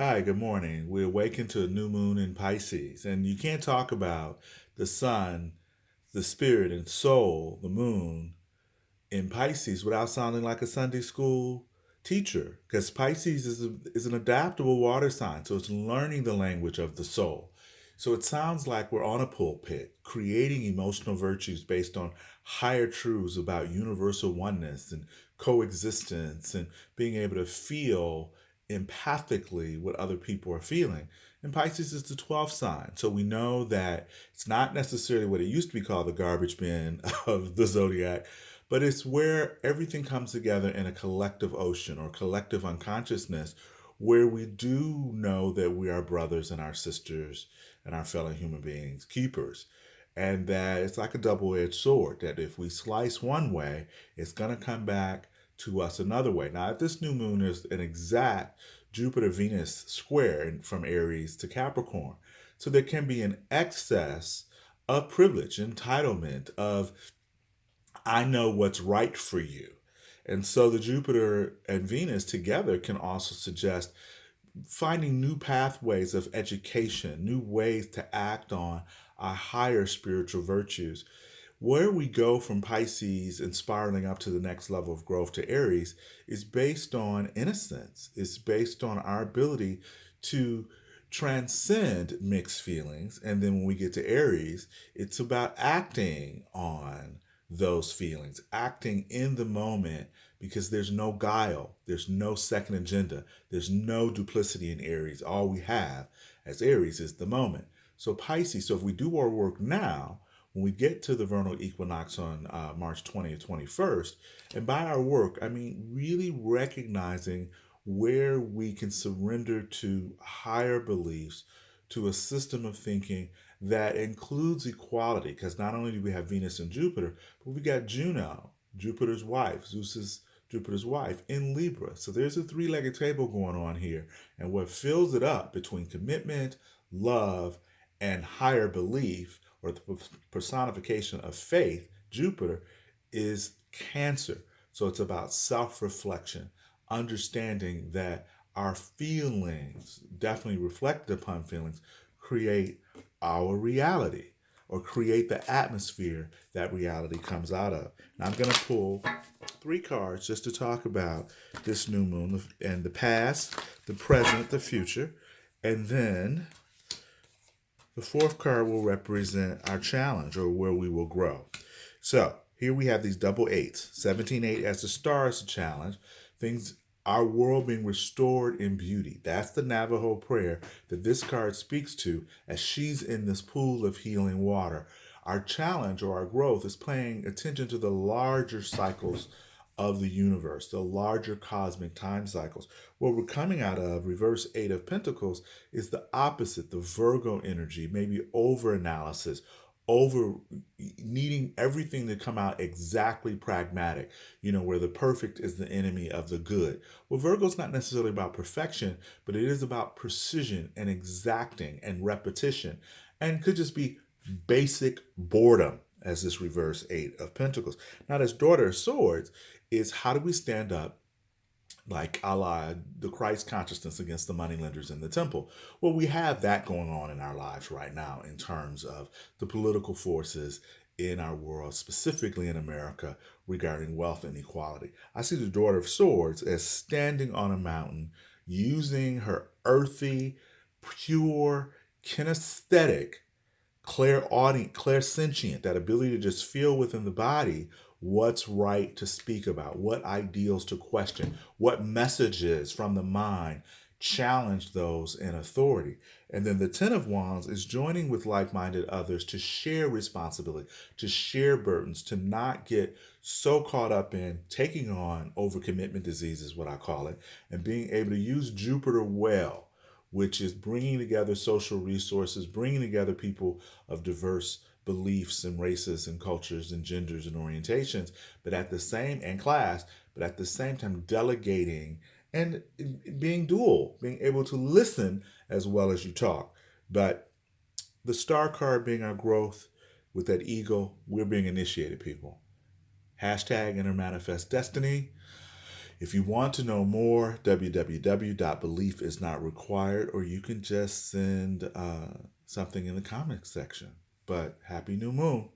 Hi, good morning. We awaken to a new moon in Pisces, and you can't talk about the sun, the spirit and soul, the moon in Pisces without sounding like a Sunday school teacher. Because Pisces is an adaptable water sign, so it's learning the language of the soul. So it sounds like we're on a pulpit, creating emotional virtues based on higher truths about universal oneness and coexistence and being able to feel empathically what other people are feeling. And Pisces is the 12th sign. So we know that it's not necessarily what it used to be called the garbage bin of the zodiac, but it's where everything comes together in a collective ocean or collective unconsciousness where we do know that we are brothers and our sisters and our fellow human beings, keepers. And that it's like a double edged sword, that if we slice one way, it's going to come back to us another way. Now, if this new moon is an exact Jupiter Venus square from Aries to Capricorn, so there can be an excess of privilege, entitlement, of I know what's right for you. And so the Jupiter and Venus together can also suggest finding new pathways of education, new ways to act on our higher spiritual virtues. Where we go from Pisces and spiraling up to the next level of growth to Aries is based on innocence. It's based on our ability to transcend mixed feelings. And then when we get to Aries, it's about acting on those feelings, acting in the moment because there's no guile, there's no second agenda, there's no duplicity in Aries. All we have as Aries is the moment. So Pisces, so if we do our work now, when we get to the vernal equinox on March 20th, 21st, and by our work, I mean really recognizing where we can surrender to higher beliefs, to a system of thinking that includes equality, because not only do we have Venus and Jupiter, but we got Juno, Jupiter's wife, Zeus's Jupiter's wife in Libra. So there's a three-legged table going on here. And what fills it up between commitment, love, and higher belief, or the personification of faith, Jupiter, is Cancer. So it's about self reflection, understanding that our feelings, definitely reflected upon feelings, create our reality or create the atmosphere that reality comes out of. Now I'm going to pull three cards just to talk about this new moon and the past, the present, the future, and then the fourth card will represent our challenge or where we will grow. So here we have these double eights. 17-8 as the star is a challenge. Things, our world being restored in beauty. That's the Navajo prayer that this card speaks to as she's in this pool of healing water. Our challenge or our growth is paying attention to the larger cycles of the universe, the larger cosmic time cycles. What we're coming out of, reverse Eight of Pentacles, is the opposite, the Virgo energy, maybe over analysis, over needing everything to come out exactly pragmatic, where the perfect is the enemy of the good. Well, Virgo's not necessarily about perfection, but it is about precision and exacting and repetition, and could just be basic boredom as this reverse Eight of Pentacles. Now, this Daughter of Swords is how do we stand up like a la the Christ consciousness against the moneylenders in the temple. Well, we have that going on in our lives right now in terms of the political forces in our world, specifically in America, regarding wealth and equality. I see the Daughter of Swords as standing on a mountain, using her earthy, pure, kinesthetic clairaudient, clairsentient, that ability to just feel within the body what's right to speak about, what ideals to question, what messages from the mind challenge those in authority. And then the Ten of Wands is joining with like minded others to share responsibility, to share burdens, to not get so caught up in taking on overcommitment disease, is what I call it, and being able to use Jupiter well, which is bringing together social resources, bringing together people of diverse beliefs and races and cultures and genders and orientations, but at the same and class, but at the same time delegating and being dual, being able to listen as well as you talk. But the star card being our growth with that eagle, we're being initiated, people. Hashtag inner manifest destiny. If you want to know more, www.beliefiisnotrequired, or you can just send something in the comments section. But happy new moon.